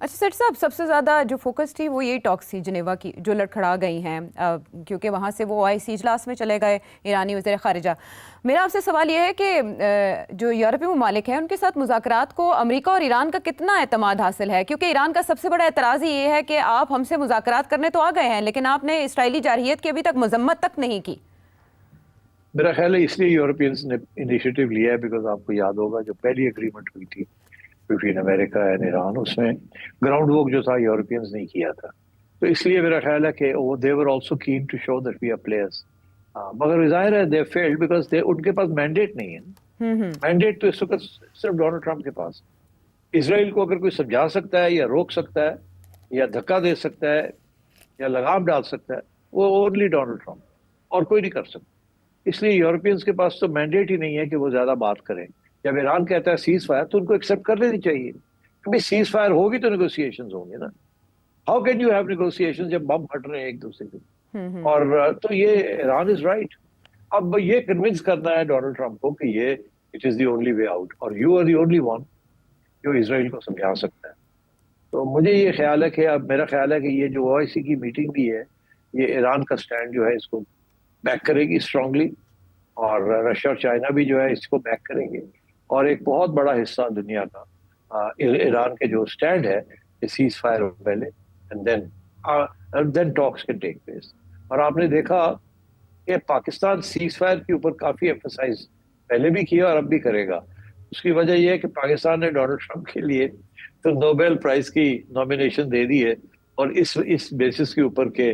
اچھا سر صاحب، سب سے زیادہ جو فوکس تھی وہ یہی ٹاکس تھی جنیوا کی جو لڑکھڑا گئی ہیں، کیونکہ وہاں سے وہ OIC اجلاس میں چلے گئے ایرانی وزیر خارجہ۔ میرا آپ سے سوال یہ ہے کہ جو یورپی ممالک ہیں ان کے ساتھ مذاکرات کو امریکہ اور ایران کا کتنا اعتماد حاصل ہے؟ کیونکہ ایران کا سب سے بڑا اعتراض ہی یہ ہے کہ آپ ہم سے مذاکرات کرنے تو آ گئے ہیں لیکن آپ نے اسرائیلی جارحیت کی ابھی تک مذمت تک نہیں کی۔ میرا خیال ہے اس لیے یورپینس نے انیشیٹو لیا ہے، بیکاز آپ کو یاد ہوگا جو پہلی اگریمنٹ ہوئی تھی بٹوین امریکہ اینڈ ایران، اس میں گراؤنڈ ورک جو تھا یورپینس نے کیا تھا، تو اس لیے میرا خیال ہے کہ وہ they were also keen to show that we are players, مگر ظاہر ہے دے فیلڈ بیکاز ان کے پاس مینڈیٹ نہیں ہے۔ مینڈیٹ تو اس وقت صرف ڈونلڈ ٹرمپ کے پاس۔ اسرائیل کو اگر کوئی سمجھا سکتا ہے یا روک سکتا ہے یا دھکا دے سکتا ہے یا لگام ڈال سکتا ہے، وہ اونلی ڈونلڈ ٹرمپ، اور کوئی نہیں کر سکتا۔ اس لیے یورپینس کے پاس تو مینڈیٹ ہی نہیں ہے کہ وہ زیادہ بات کریں۔ جب ایران کہتا ہے سیز فائر تو ان کو ایکسیپٹ کر لینی چاہیے، کیونکہ سیز فائر ہوگی تو نیگوسیشنز ہوں گے نا۔ How can you have negotiation جب بم پھٹ رہے ہیں ایک دوسرے کے؟ اور تو یہ ایران از رائٹ۔ اب یہ کنونس کرنا ہے ڈونلڈ ٹرمپ کو کہ یہ it is the only way out, اور you are the only one جو اسرائیل کو سمجھا سکتا ہے۔ تو مجھے یہ خیال ہے کہ اب میرا خیال ہے کہ یہ جو OIC کی میٹنگ بھی ہے، یہ ایران کا سٹینڈ جو ہے اس کو بیک کرے گی اسٹرانگلی، اور رشیا اور چائنا بھی جو ہے اس کو بیک کریں گے، اور ایک بہت بڑا حصہ دنیا کا ایران کے جو سٹینڈ ہے سیز فائر ہو پہلے and then talks can take place. اور آپ نے دیکھا کہ پاکستان سیز فائر کے اوپر کافی ایمفسائز پہلے بھی کیا اور اب بھی کرے گا۔ اس کی وجہ یہ ہے کہ پاکستان نے ڈونلڈ ٹرمپ کے لیے تو نوبیل پرائز کی نامینیشن دے دی ہے، اور اس بیسس کے اوپر کہ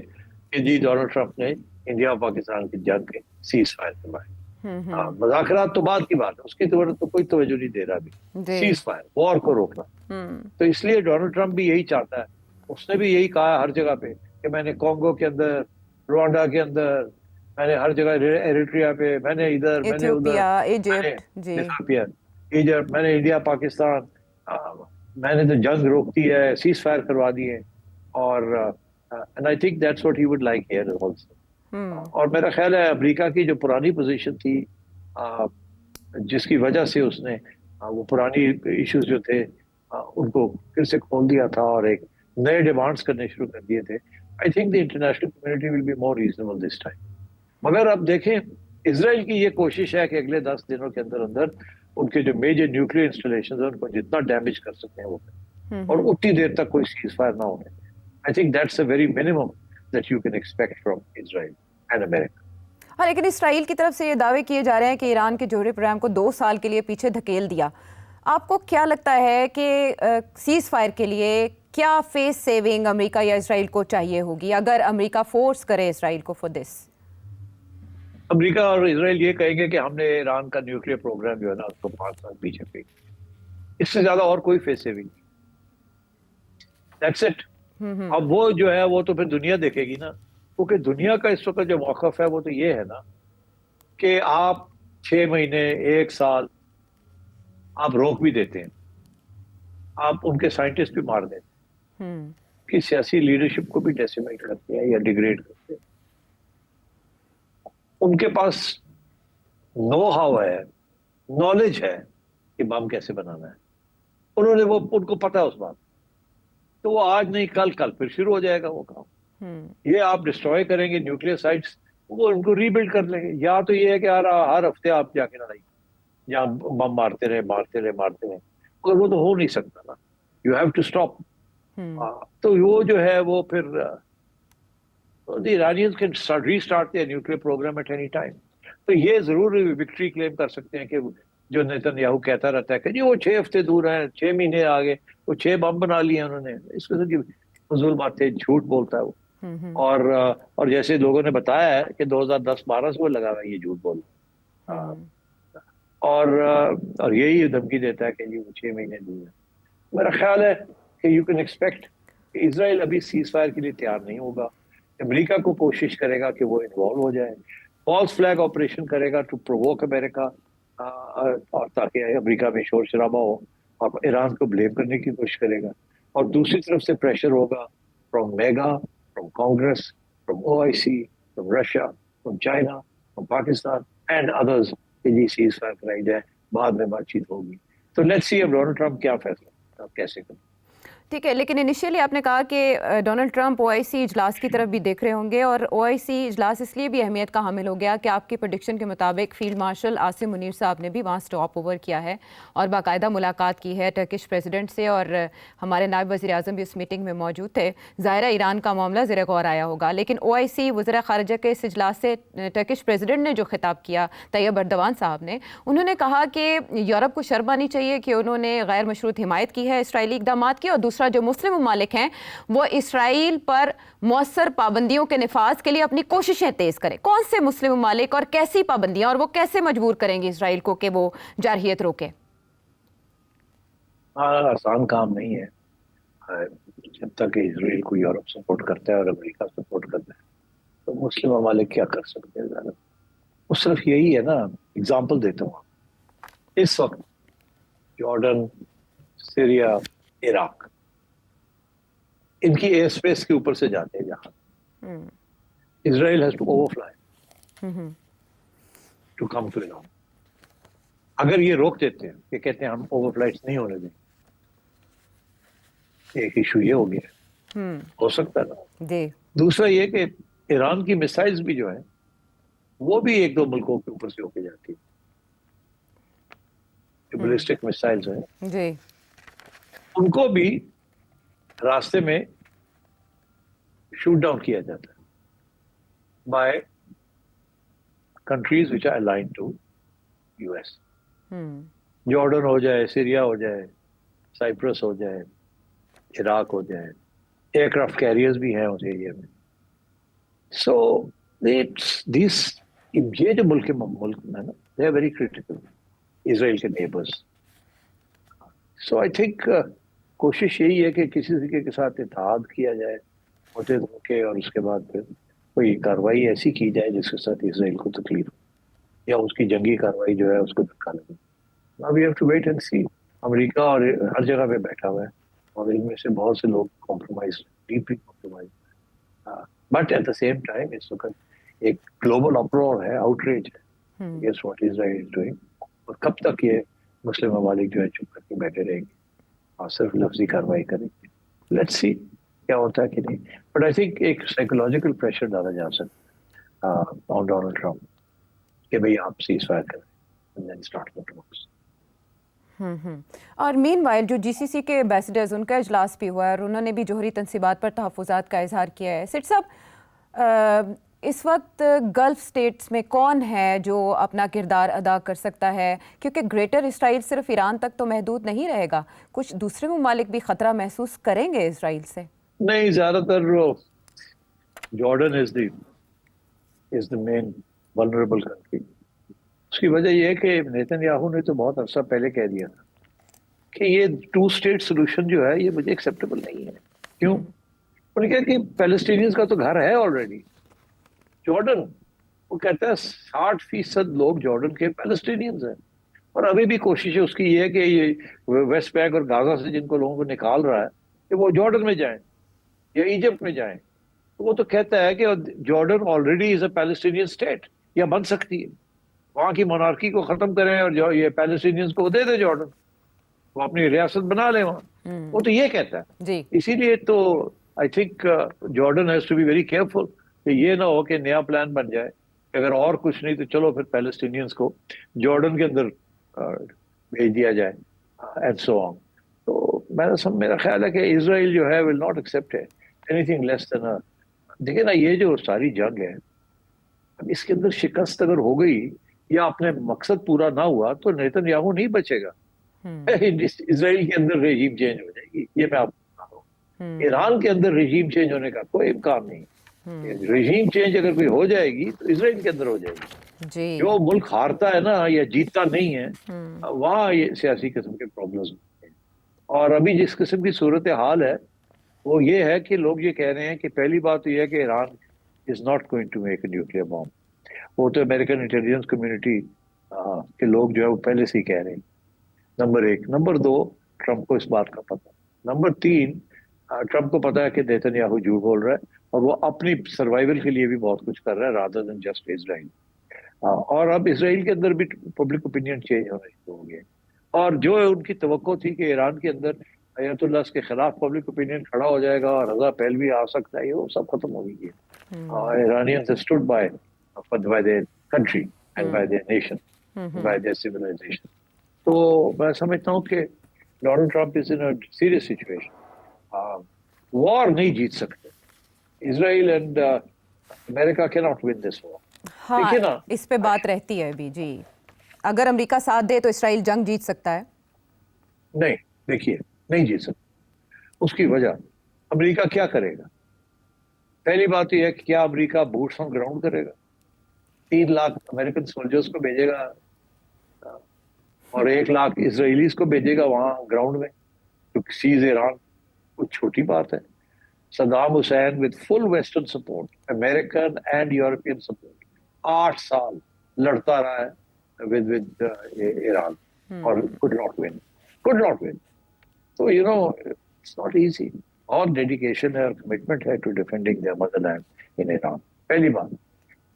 جی ڈونلڈ ٹرمپ نے انڈیا اور پاکستان کی جنگ کے سیز فائر کروائی۔ مذاکرات تو بعد کی بات ہے، اس کی تو کوئی توجہ نہیں دے رہا ابھی، سیز فائر، وار کو روکنا۔ تو اس لیے ڈونلڈ ٹرمپ بھی یہی چاہتا ہے، اس نے بھی یہی کہا ہر جگہ پہ کہ میں نے کانگو کے اندر، روانڈا کے اندر، میں نے ہر جگہ ایریٹریا پہ، میں نے ادھر، میں نے ادھر، ایجپٹ، میں نے انڈیا پاکستان، میں نے تو جنگ روک دی ہے، سیز فائر کروا دی ہے، اور and I think that's what he would like here also۔ اور میرا خیال ہے امریکہ کی جو پرانی پوزیشن تھی، جس کی وجہ سے اس نے وہ پرانی ایشوز جو تھے ان کو پھر سے کھول دیا تھا اور ایک نئے ڈیمانڈز کرنے شروع کر دیے تھے، I think the international community will be more reasonable this time۔ مگر اب دیکھیں اسرائیل کی یہ کوشش ہے کہ اگلے 10 دنوں کے اندر اندر ان کے جو میجر نیوکلیئر انسٹالیشنز ہیں ان کو جتنا ڈیمیج کر سکتے ہیں وہ کریں، اور اتنی دیر تک کوئی سیز فائر نہ ہونے۔ I think that's a very minimum that you can expect from Israel and America۔ ہاں، لیکن اسرائیل کی طرف سے یہ دعوے کیے جا رہے ہیں کہ ایران کے جوہری پروگرام کو 2 سال کے لیے پیچھے دھکیل دیا۔ آپ کو کیا لگتا ہے کہ سیز فائر کے لیے کیا فیس سیونگ امریکہ یا اسرائیل کو چاہیے ہوگی اگر امریکہ فورس کرے اسرائیل کو فور دس؟ امریکہ اور اسرائیل یہ کہیں گے کہ ہم نے ایران کا نیوکلیئر پروگرام جو ہے نا اس کو 5 سال پیچھے پھینک، اس سے زیادہ اور کوئی فیس سیونگ نہیں۔ That's it۔ اب وہ جو ہے وہ تو پھر دنیا دیکھے گی نا، کیونکہ دنیا کا اس وقت جو موقف ہے وہ تو یہ ہے نا کہ آپ 6 مہینے 1 سال آپ روک بھی دیتے ہیں، آپ ان کے سائنٹسٹ بھی مار دیتے ہیں، کہ سیاسی لیڈرشپ کو بھی ڈیسیمیٹ کرتے ہیں یا ڈیگریڈ کرتے ہیں۔ ان کے پاس نو ہاؤ ہے، نالج ہے کہ بم کیسے بنانا ہے، انہوں نے ان کو پتا ہے اس بات، تو وہ آج نہیں کل پھر شروع ہو جائے گا وہ کام۔ یہ آپ ڈسٹروائے کریں گے نیوکلیئر سائٹس، وہ ان کو ری بلڈ کر لیں گے، یا تو یہ ہے کہ ہر ہفتے آپ جا کے لڑائی جہاں بم مارتے رہے مگر وہ تو ہو نہیں سکتا نا، یو ہیو ٹو اسٹاپ۔ تو وہ جو ہے وہ پھر the Iranians can restart their nuclear program at any time۔ تو یہ ضرور وکٹری کلیم کر سکتے ہیں کہ جو نیتن یاہو کہتا رہتا ہے کہ جی وہ 6 ہفتے دور ہیں، 6 مہینے آگے، وہ 6 بم بنا لیے انہوں نے، اس قسم کی فضول باتیں، جھوٹ بولتا ہے وہ۔ اور جیسے لوگوں نے بتایا ہے کہ 2010-12 سے وہ لگا ہوا ہے یہ جھوٹ بول، اور یہی دھمکی دیتا ہے کہ جی وہ 6 مہینے دور ہے۔ میرا خیال ہے کہ یو کین ایکسپیکٹ کہ اسرائیل ابھی سیز فائر کے لیے تیار نہیں ہوگا، امریکہ کو کوشش کرے گا کہ وہ انوالو ہو جائے، فالس فلیگ آپریشن کرے گا ٹو پرووک امریکہ، اور تاکہ امریکہ میں شور شرابہ ہو اور ایران کو بلیم کرنے کی کوشش کرے گا، اور دوسری طرف سے پریشر ہوگا from mega, from Congress, from OIC، from Russia, from China, from Pakistan and others کہ جی سیز فائر کرائی جائے، بعد میں بات چیت ہوگی۔ تو لیٹس سی اب ڈونلڈ ٹرمپ کیا فیصلہ کیسے کریں۔ ٹھیک ہے، لیکن انیشیلی آپ نے کہا کہ ڈونلڈ ٹرمپ OIC اجلاس کی طرف بھی دیکھ رہے ہوں گے، اور OIC اجلاس اس لیے بھی اہمیت کا حامل ہو گیا کہ آپ کی پریڈکشن کے مطابق فیلڈ مارشل عاصم منیر صاحب نے بھی وہاں سٹاپ اوور کیا ہے اور باقاعدہ ملاقات کی ہے ٹرکش پریزیڈنٹ سے، اور ہمارے نائب وزیر اعظم بھی اس میٹنگ میں موجود تھے۔ ظاہرہ ایران کا معاملہ زیر غور آیا ہوگا، لیکن OIC وزراء خارجہ کے اس اجلاس سے ٹرکش پریزیڈنٹ نے جو خطاب کیا، طیب اردوان صاحب نے، انہوں نے کہا کہ یورپ کو شرم آنی چاہیے کہ انہوں نے غیر مشروط حمایت کی ہے اسرائیلی اقدامات کی، اور دوسرا جو مسلم ممالک ہیں وہ اسرائیل پر مؤثر پابندیوں کے نفاذ کے لیے اپنی کوششیں تیز کریں۔ کون سے مسلم ممالک اور کیسی پابندیاں، اور وہ کیسے مجبور کریں گے اسرائیل کو کہ وہ جارحیت روکے؟ آسان کام نہیں ہے، جب تک اسرائیل کو یورپ سپورٹ کرتا ہے اور امریکہ سپورٹ کرتا ہے تو مسلم ممالک کیا کر سکتے ہیں زیادہ؟ وہ صرف یہی ہے نا، اگزامپل دیتا ہوں، اس وقت جارڈن، سیریا، عراق، ان کی ایئر اسپیس کے اوپر سے جاتے ہیں جہاں Israel has to over fly to come to Iran. اگر یہ روک دیتے ہیں کہ کہتے ہیں ہم اوور فلائٹس نہیں ہونے دیں، ایک ایشو یہ ہو گیا، ہو سکتا ہے نا۔ جی، دوسرا یہ کہ ایران کی میسائلز بھی جو ہیں وہ بھی ایک دو ملکوں کے اوپر سے ہو کے جاتی ہیں، جو بیلسٹک میسائلز ہیں جی، ان کو بھی راستے میں شوٹ ڈاؤن کیا جاتا ہے by countries which are aligned to US۔ Jordan ہو جائے، سیریا ہو جائے، سائپرس ہو جائے، عراق ہو جائے، ایئر کرافٹ کیریئرز بھی ہیں اس ایریا میں۔ سو دیس یہ جو ملک ہیں نا، دے آر ویری کریٹیکل، اسرائیل کے نیبرز۔ سو آئی تھنک کوشش یہی ہے کہ کسی طریقے کے ساتھ اتحاد کیا جائے متحد ہو کے، اور اس کے بعد پھر کوئی کارروائی ایسی کی جائے جس کے ساتھ اسرائیل کو تکلیف ہو، یا اس کی جنگی کارروائی جو ہے اس کو دھکا لگے۔ Now we have to wait and see۔ امریکہ اور ہر جگہ پہ بیٹھا ہوا ہے، اور ان میں سے بہت سے لوگ compromise, deeply compromise, but at the same time اس وقت ایک گلوبل اپرور ہے، آؤٹریج ہے against what Israel is doing. اور کب تک یہ مسلم ممالک جو ہے چپ کر کے بیٹھے رہیں گے اور صرف لفظی کارروائی کریں گے؟ لیٹس سی کیا ہوتا ہے کہ نہیں، بٹ آئی تھنک ایک سائیکولوجیکل پریشر ڈالا جا سکتا ہے آن ڈونلڈ ٹرمپ کہ بھئی آپ سیز فائر کریں and then start the talks۔ اور مین وائل جو GCC کے ایمبیسڈرز، ان کا اجلاس بھی ہوا ہے اور انہوں نے بھی جوہری تنصیبات پر تحفظات کا اظہار کیا ہے۔ سیٹ صاحب، اس وقت گلف سٹیٹس میں کون ہے جو اپنا کردار ادا کر سکتا ہے؟ کیونکہ گریٹر اسرائیل صرف ایران تک تو محدود نہیں رہے گا، کچھ دوسرے ممالک بھی خطرہ محسوس کریں گے اسرائیل سے؟ نہیں، زیادہ تر Jordan is the main vulnerable country۔ اس کی وجہ یہ ہے کہ نیتن یاہو نے تو بہت عرصہ پہلے کہہ دیا تھا کہ یہ 2 اسٹیٹ سولوشن جو ہے یہ مجھے ایکسیپٹیبل نہیں ہے۔ کیوں؟ انہوں نے کہا کہ پیلسٹینینز کا تو گھر ہے آلریڈی جارڈن، وہ کہتا ہے 60% لوگ جارڈن کے پیلسٹینینز ہیں، اور ابھی بھی کوشش ہے اس کی یہ ہے کہ یہ ویسٹ بینک اور غازہ سے جن کو لوگوں کو نکال رہا ہے کہ وہ جارڈن میں جائیں یا ایجپٹ میں جائیں۔ تو وہ تو کہتا ہے کہ Jordan already is a Palestinian state, یا بن سکتی ہے، وہاں کی مونارکی کو ختم کریں اور جو یہ پیلسٹینینز کو دے دے جارڈن، وہ اپنی ریاست بنا لیں وہاں، وہ تو یہ کہتا ہے۔ جی، اسی لیے تو I think Jordan has to be very careful کہ یہ نہ ہو کہ نیا پلان بن جائے کہ اگر اور کچھ نہیں تو چلو پھر پیلسٹینینز کو جارڈن کے اندر بھیج دیا جائے اینڈ سو آن۔ تو میرا خیال ہے کہ اسرائیل جو ہے will not accept anything less than. دیکھیں نا، یہ جو ساری جنگ ہے، اس کے اندر شکست اگر ہو گئی یا اپنے مقصد پورا نہ ہوا تو نیتن یاہو نہیں بچے گا، اسرائیل کے اندر رجیم چینج ہو جائے گی۔ یہ میں آپ کو بتا رہا ہوں، ایران کے اندر رجیم چینج ہونے کا کوئی امکان نہیں۔ رجیم چینج اگر کوئی ہو جائے گی تو اسرائیل کے اندر ہو جائے گی۔ جو ملک ہارتا ہے نا یا جیتتا نہیں ہے، وہاں یہ سیاسی قسم کے پرابلمز ہوتے ہیں۔ اور ابھی جس قسم کی صورتحال ہے وہ یہ ہے کہ لوگ یہ کہہ رہے ہیں کہ پہلی بات تو یہ ہے کہ Iran is not going to make a nuclear bomb۔ وہ تو امریکن انٹیلیجنس کمیونٹی کے لوگ جو ہے وہ پہلے سے ہی کہہ رہے ہیں، نمبر 1۔ نمبر 2، ٹرمپ کو اس بات کا پتہ۔ نمبر 3، ٹرمپ کو پتا ہے کہ نیتن یاہو جھوٹ بول رہا ہے اور وہ اپنی سروائیول کے لیے بھی بہت کچھ کر رہا ہے rather than just اسرائیل۔ اور اب اسرائیل کے اندر بھی پبلک اوپینین چینج ہونا شروع ہو گیا، اور جو ان کی توقع تھی کہ ایران کے اندر آیت اللہ کے خلاف پبلک اوپینین کھڑا ہو جائے گا اور رضا پہلوی آ سکتا ہے, یہ وہ سب ختم ہو گئی ہے. ایرانیئنز stood by their country and by their nation, by their civilization. تو میں سمجھتا ہوں کہ Donald Trump is in serious situation. War نہیں جیت سکتے. اسرائیل اینڈ امریکہ کی ناٹ ون دس وار. ہاں دیکھیے نا, اس پہ بات رہتی ہے ابھی جی, اگر امریکہ ساتھ دے تو اسرائیل جنگ جیت سکتا ہے. نہیں دیکھیے نہیں جیت سکتے. اس کی وجہ امریکہ کیا کرے گا. پہلی بات یہ ہے کہ کیا امریکہ بوٹس آن گراؤنڈ کرے گا. 3 لاکھ امریکن سولجرز کو بھیجے گا اور 1 لاکھ اسرائیلیز کو بھیجے گا وہاں گراؤنڈ میں تو سیز ایران. کچھ چھوٹی بات ہے. Saddam Hussein with full western support, American and European support, 8 سال لڑتا رہا ہے with ایران اور could not win. So it's not easy. اور ڈیڈیکیشن ہے اور کمٹمنٹ ہے to defending their mother land in Iran. پہلی بات.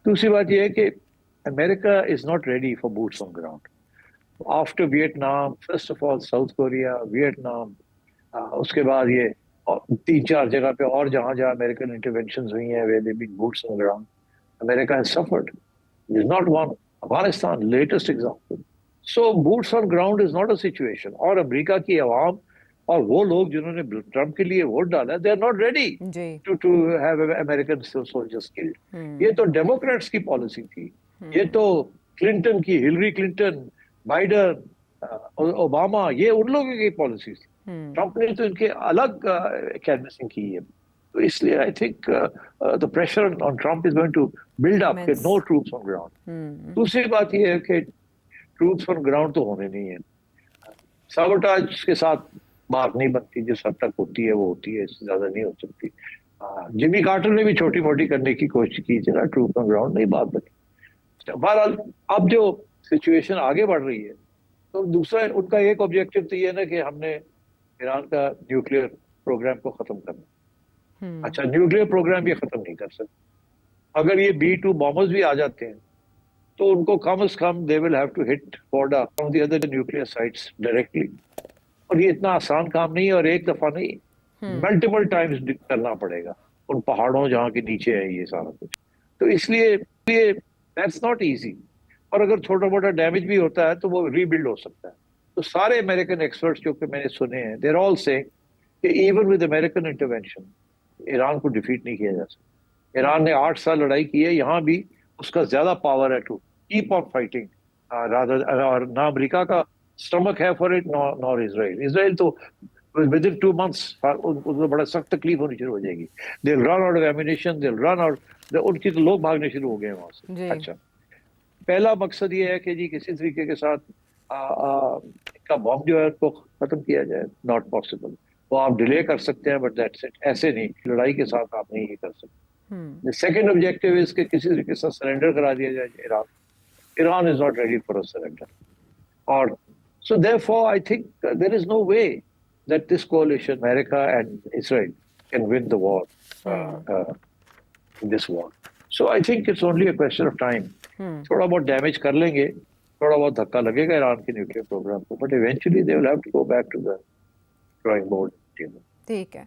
دوسری بات یہ ہے کہ امریکہ is not ready for boots on ground. After Vietnam, first of all South Korea, Vietnam, اس کے بعد یہ 3-4 جگہ پہ اور جہاں امریکن انٹرونشنز ہوئی ہیں where they've been boots on the ground, America has suffered. It is not one. Afghanistan, latest example. So boots on ground is not a situation. اور امریکہ کی عوام اور وہ لوگ جنہوں نے ٹرمپ کے لیے ووٹ ڈالا, they are not ready to have American soldiers killed. یہ تو ڈیموکریٹس کی پالیسی تھی. یہ تو کلنٹن کی, ہلری کلنٹن, بائیڈن, اوباما, یہ ان لوگوں کی پالیسی تھی. ٹرمپ نے تو ان کے الگ کینوسنگ کی ہے. تو اس لیے I think the pressure on Trump is going to build up. No troops on ground. دوسری بات یہ ہے کہ troops on ground تو ہونے نہیں ہیں. سابوٹاج کے ساتھ بات نہیں بنتی. جس حد تک ہوتی ہے وہ ہوتی ہے, اس سے زیادہ نہیں ہو سکتی. جمی کارٹر نے بھی چھوٹی موٹی کرنے کی کوشش کی تھی نا, ٹروپ آن گراؤنڈ نہیں بات بنی. بہرحال اب جو سچویشن آگے بڑھ رہی ہے تو دوسرا ان کا ایک آبجیکٹو تو یہ نا کہ ہم نے ایران کا نیوکلیئر پروگرام کو ختم کرنا. اچھا, نیوکلیئر پروگرام یہ ختم نہیں کر سکتے. اگر یہ B-2 بامبرز بھی آ جاتے ہیں تو ان کو کم از کم they will have to hit Fordow from the other nuclear sites directly. اور یہ اتنا آسان کام نہیں ہے اور ایک دفعہ نہیں, ملٹیپل ٹائمز کرنا پڑے گا ان پہاڑوں جہاں کے نیچے ہے یہ سارا کچھ. تو اس لیے that's not easy. اور اگر چھوٹا موٹا ڈیمیج بھی ہوتا ہے تو وہ ری بلڈ ہو سکتا ہے. تو سارے امریکن ایکسپرٹس جو کہ میں نے سنے ہیں, they're all saying کہ even with American intervention Iran کو ڈیفیٹ نہیں کیا جا سکتا. ایران نے 8 سال لڑائی کی ہے, یہاں بھی اس کا زیادہ پاور ہے ٹو کیپ آن فائٹنگ. اور نہ امریکہ کا اسٹمک ہے فار اٹ نور اسرائیل. اسرائیل تو ود ان 2 months ان کو بڑا سخت تکلیف ہونی شروع ہو جائے گی. They will run out of ammunition, they will run out, ان کی تو لوگ بھاگنے شروع ہو گئے ہیں وہاں سے. اچھا, پہلا مقصد یہ ہے کہ جی کسی طریقے کے ساتھ کا بم جو ہے اس کو ختم کیا جائے. Not possible. وہ آپ ڈیلے کر سکتے ہیں بٹ دیٹس اٹ. ایسے نہیں, لڑائی کے ساتھ آپ نہیں یہ کر سکتے. سیکنڈ آبجیکٹو از کہ کسی طریقے سے سرنڈر کرا دیا جائے ایران. ایران از not ready for a surrender. اور so therefore I think there is no way that this coalition, America and Israel, can win the war, in this war. So I think it's only a question of time. تھوڑا بہت damage کر لیں گے, تھوڑا بہت دھکا لگے گا ایران کے نیوکلیئر پروگرام کو, but eventually they will have to go back to the drawing board. ٹھیک ہے.